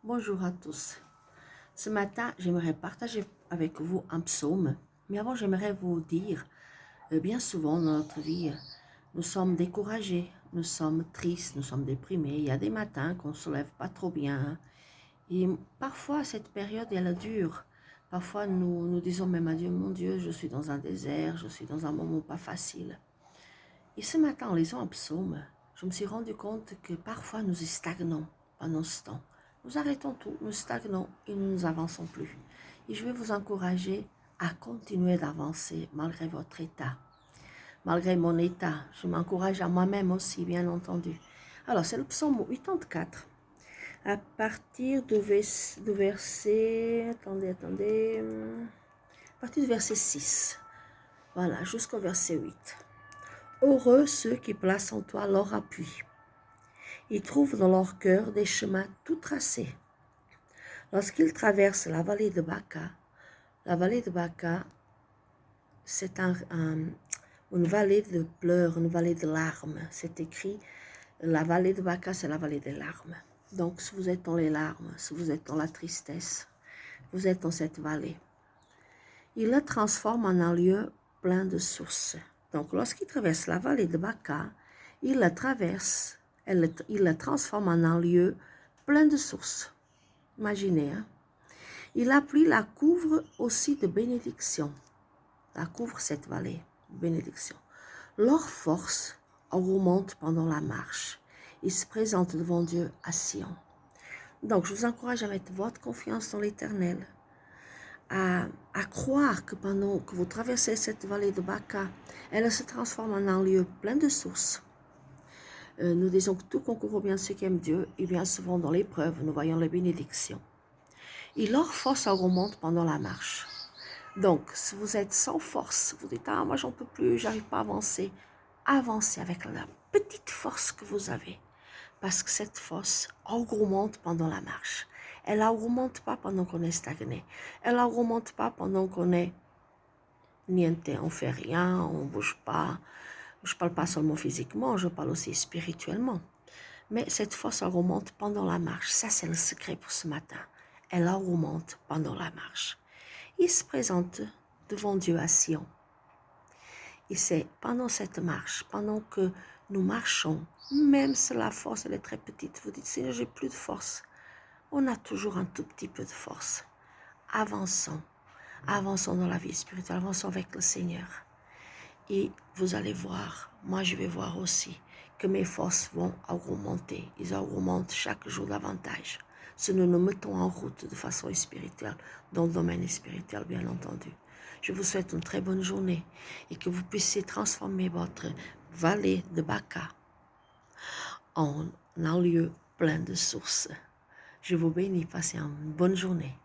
Bonjour à tous. Ce matin, j'aimerais partager avec vous un psaume. Mais avant, j'aimerais vous dire, bien souvent dans notre vie, nous sommes découragés, nous sommes tristes, nous sommes déprimés. Il y a des matins qu'on ne se lève pas trop bien. Et parfois, cette période, elle dure. Parfois, nous disons même à Dieu, mon Dieu, je suis dans un désert, je suis dans un moment pas facile. Et ce matin, en lisant un psaume, je me suis rendu compte que parfois nous stagnons pendant ce temps. Nous arrêtons tout, nous stagnons et nous ne avançons plus. Et je vais vous encourager à continuer d'avancer malgré votre état. Malgré mon état, je m'encourage à moi-même aussi, bien entendu. Alors, c'est le psaume 84. À partir du verset... Attendez. À partir du verset 6. Voilà, jusqu'au verset 8. Heureux ceux qui placent en toi leur appui. Ils trouvent dans leur cœur des chemins tout tracés. Lorsqu'ils traversent la vallée de Baca, c'est une vallée de pleurs, une vallée de larmes. C'est écrit, la vallée de Baca, c'est la vallée des larmes. Donc, si vous êtes dans les larmes, si vous êtes dans la tristesse, vous êtes dans cette vallée. Il la transforme en un lieu plein de sources. Donc, lorsqu'il traverse la vallée de Baca, il la traverse, il la transforme en un lieu plein de sources. Imaginez, hein? Il la pluie la couvre aussi de bénédictions. La couvre cette vallée, bénédiction. Leur force augmente pendant la marche. Ils se présentent devant Dieu à Sion. Donc, je vous encourage à mettre votre confiance dans l'Éternel. À croire que pendant que vous traversez cette vallée de Baca, elle se transforme en un lieu plein de sources. Nous disons que tout concourt au bien de ceux qui aiment Dieu, et bien souvent dans l'épreuve, nous voyons les bénédictions. Et leur force augmente pendant la marche. Donc, si vous êtes sans force, vous dites « Ah, moi j'en peux plus, j'arrive pas à avancer », avancez avec la petite force que vous avez. Parce que cette force augmente pendant la marche. Elle n'augmente pas pendant qu'on est stagné. Elle n'augmente pas pendant qu'on est niente, on ne fait rien, on ne bouge pas. Je ne parle pas seulement physiquement, je parle aussi spirituellement. Mais cette force augmente pendant la marche. Ça, c'est le secret pour ce matin. Elle augmente pendant la marche. Il se présente devant Dieu à Sion. Et c'est pendant cette marche, pendant que nous marchons, même si la force elle est très petite, vous dites, Seigneur, j'ai plus de force. On a toujours un tout petit peu de force. Avançons. Avançons dans la vie spirituelle, avançons avec le Seigneur. Et vous allez voir, moi je vais voir aussi, que mes forces vont augmenter. Ils augmentent chaque jour davantage. Si nous nous mettons en route de façon spirituelle, dans le domaine spirituel bien entendu. Je vous souhaite une très bonne journée et que vous puissiez transformer votre vallée de Baca en un lieu plein de sources. Je vous bénis, passez une bonne journée.